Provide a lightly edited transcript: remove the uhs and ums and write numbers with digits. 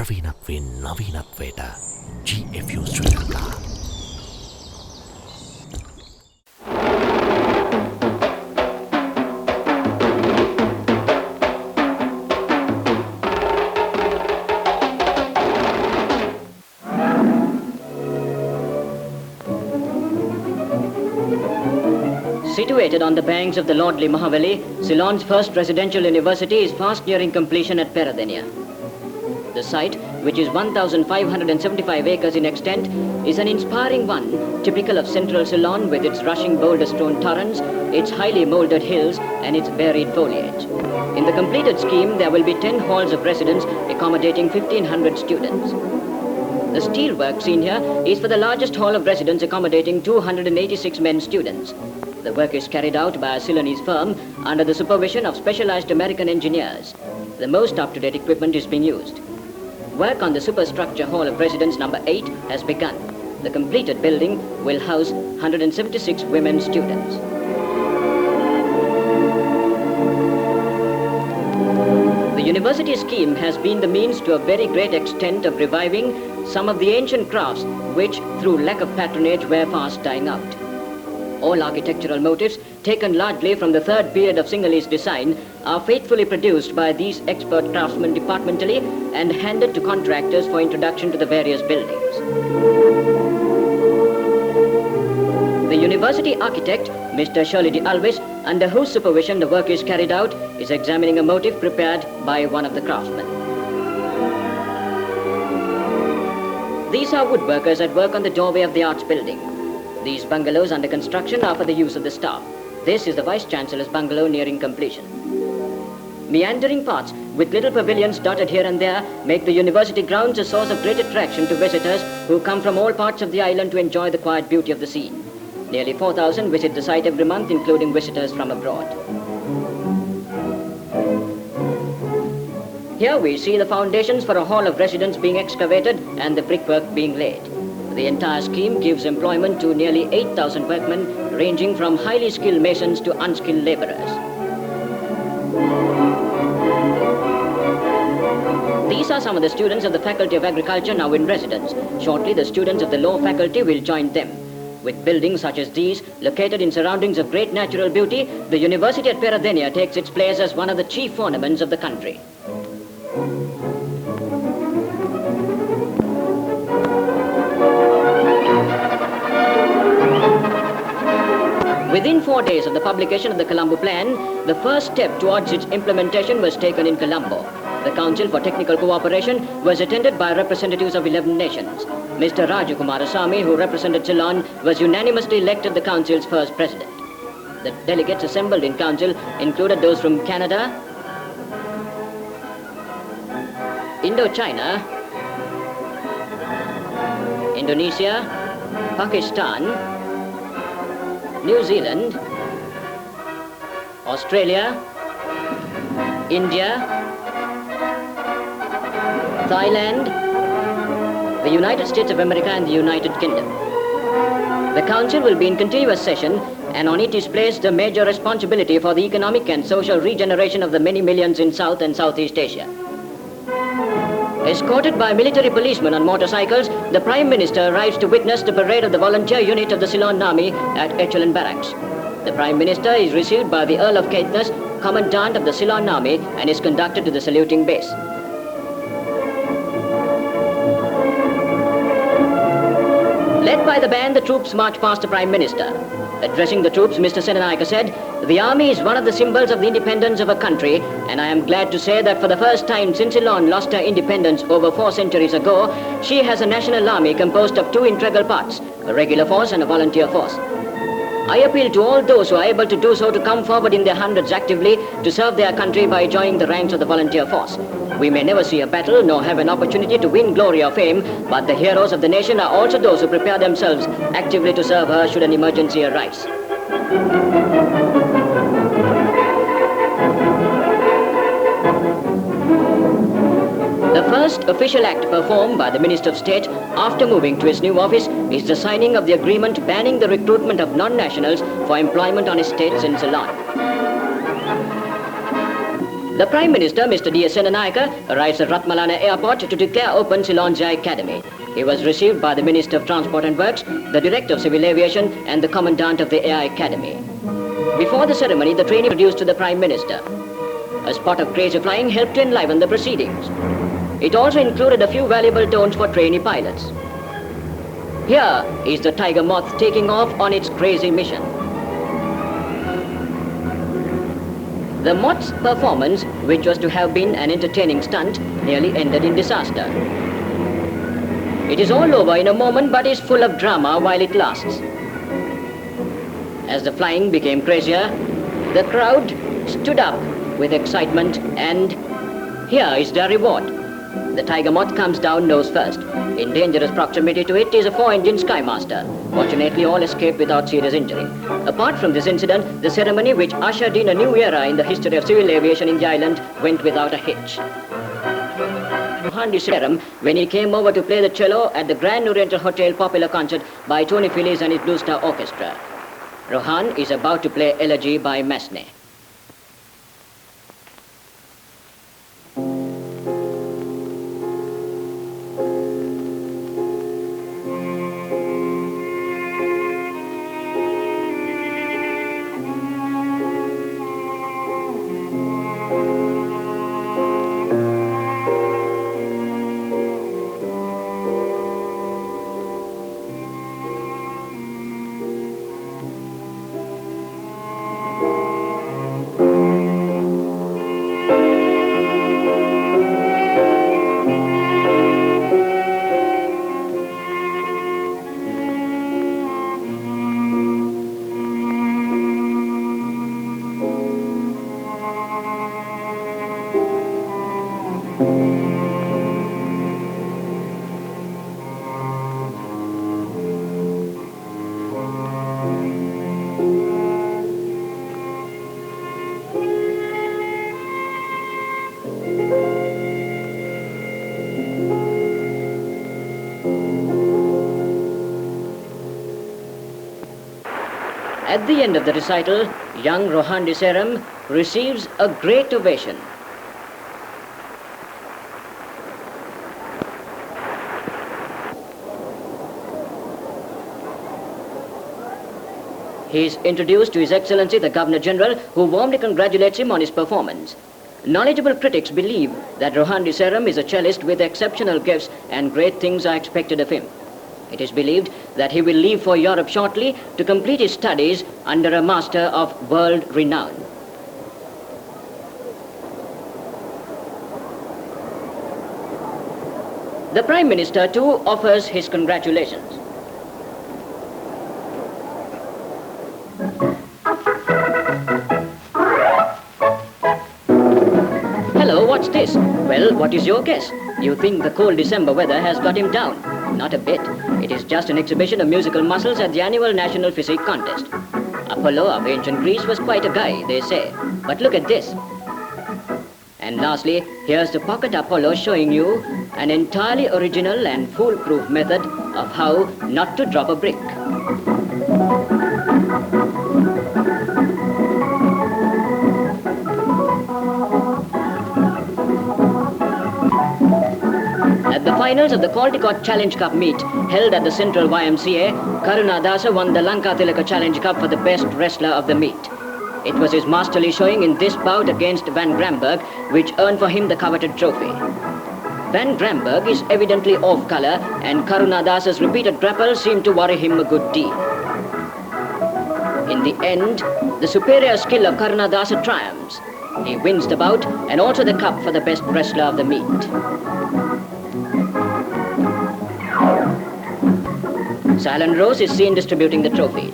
ප්‍රවීණත්වයෙන් නවීනත්වයට GFU Sri Lanka. Situated on the banks of the lordly Mahavali, Ceylon's first residential university is fast nearing completion at Peradeniya. The site, which is 1,575 acres in extent, is an inspiring one, typical of central Ceylon with its rushing boulder-stone torrents, its highly molded hills and its varied foliage. In the completed scheme, there will be 10 halls of residence accommodating 1,500 students. The steelwork seen here is for the largest hall of residence accommodating 286 men students. The work is carried out by a Ceylonese firm under the supervision of specialized American engineers. The most up-to-date equipment is being used. Work on the superstructure hall of residence number 8 has begun. The completed building will house 176 women students. The university scheme has been the means to a very great extent of reviving some of the ancient crafts which, through lack of patronage, were fast dying out. All architectural motifs, taken largely from the third period of Sinhalese design, are faithfully produced by these expert craftsmen departmentally and handed to contractors for introduction to the various buildings. The university architect, Mr. Shirley D. Alvis, under whose supervision the work is carried out, is examining a motif prepared by one of the craftsmen. These are woodworkers at work on the doorway of the Arts Building. These bungalows under construction are for the use of the staff. This is the Vice-Chancellor's bungalow nearing completion. Meandering paths with little pavilions dotted here and there make the university grounds a source of great attraction to visitors who come from all parts of the island to enjoy the quiet beauty of the scene. Nearly 4,000 visit the site every month, including visitors from abroad. Here we see the foundations for a hall of residence being excavated and the brickwork being laid. The entire scheme gives employment to nearly 8,000 workmen, ranging from highly skilled masons to unskilled laborers. These are some of the students of the Faculty of Agriculture now in residence. Shortly, the students of the Law Faculty will join them. With buildings such as these, located in surroundings of great natural beauty, the university at Peradeniya takes its place as one of the chief ornaments of the country. Within 4 days of the publication of the Colombo Plan, the first step towards its implementation was taken in Colombo. The Council for Technical Cooperation was attended by representatives of 11 nations. Mr. Raju Kumarasamy, who represented Ceylon, was unanimously elected the Council's first president. The delegates assembled in Council included those from Canada, Indochina, Indonesia, Pakistan, New Zealand, Australia, India, Thailand, the United States of America and the United Kingdom. The Council will be in continuous session and on it is placed the major responsibility for the economic and social regeneration of the many millions in South and Southeast Asia. Escorted by military policemen on motorcycles, the Prime Minister arrives to witness the parade of the volunteer unit of the Ceylon Army at Ceylon Barracks. The Prime Minister is received by the Earl of Caithness, Commandant of the Ceylon Army, and is conducted to the saluting base. Led by the band, the troops march past the Prime Minister. Addressing the troops, Mr. Senanayaka said, "The army is one of the symbols of the independence of a country, and I am glad to say that for the first time since Ceylon lost her independence over 4 centuries ago, she has a national army composed of 2 integral parts, a regular force and a volunteer force. I appeal to all those who are able to do so to come forward in their hundreds actively to serve their country by joining the ranks of the volunteer force. We may never see a battle nor have an opportunity to win glory or fame, but the heroes of the nation are also those who prepare themselves actively to serve her should an emergency arise." The first official act performed by the Minister of State after moving to his new office is the signing of the agreement banning the recruitment of non-nationals for employment on estates in Ceylon. The Prime Minister, Mr. D.S. Senanayake, arrives at Ratmalana Airport to declare open Ceylon's Academy. He was received by the Minister of Transport and Works, the Director of Civil Aviation, and the Commandant of the Air Academy. Before the ceremony, the trainee introduced to the Prime Minister. A spot of crazy flying helped to enliven the proceedings. It also included a few valuable tones for trainee pilots. Here is the Tiger Moth taking off on its crazy mission. The Moth's performance, which was to have been an entertaining stunt, nearly ended in disaster. It is all over in a moment, but is full of drama while it lasts. As the flying became crazier, the crowd stood up with excitement, and here is the reward. The Tiger Moth comes down nose first. In dangerous proximity to it is a 4-engine Skymaster. Fortunately, all escaped without serious injury. Apart from this incident, the ceremony which ushered in a new era in the history of civil aviation in the island went without a hitch. Rohan Serum, when he came over to play the cello at the Grand Oriental Hotel popular concert by Tony Phillips and his Blue Star Orchestra. Rohan is about to play Elegy by Massenet. At the end of the recital, young Rohan Serum receives a great ovation. He is introduced to His Excellency the Governor General, who warmly congratulates him on his performance. Knowledgeable critics believe that Rohan Serum is a cellist with exceptional gifts and great things are expected of him. It is believed that he will leave for Europe shortly to complete his studies under a master of world renown. The Prime Minister too offers his congratulations. Hello, what's this? Well, what is your guess? You think the cold December weather has got him down? Not a bit. It is just an exhibition of musical muscles at the annual National Physique Contest. Apollo of ancient Greece was quite a guy, they say. But look at this. And lastly, here's the pocket Apollo showing you an entirely original and foolproof method of how not to drop a brick. At the finals of the Caldecott Challenge Cup meet held at the Central YMCA, Karuna Dasa won the Lanka Challenge Cup for the best wrestler of the meet. It was his masterly showing in this bout against Van Gramberg which earned for him the coveted trophy. Van Gramberg is evidently off color, and Karuna Dasa's repeated grapples seemed to worry him a good deal. In the end, the superior skill of Karuna Dasa triumphs. He wins the bout and also the cup for the best wrestler of the meet. Ceylon Rose is seen distributing the trophies.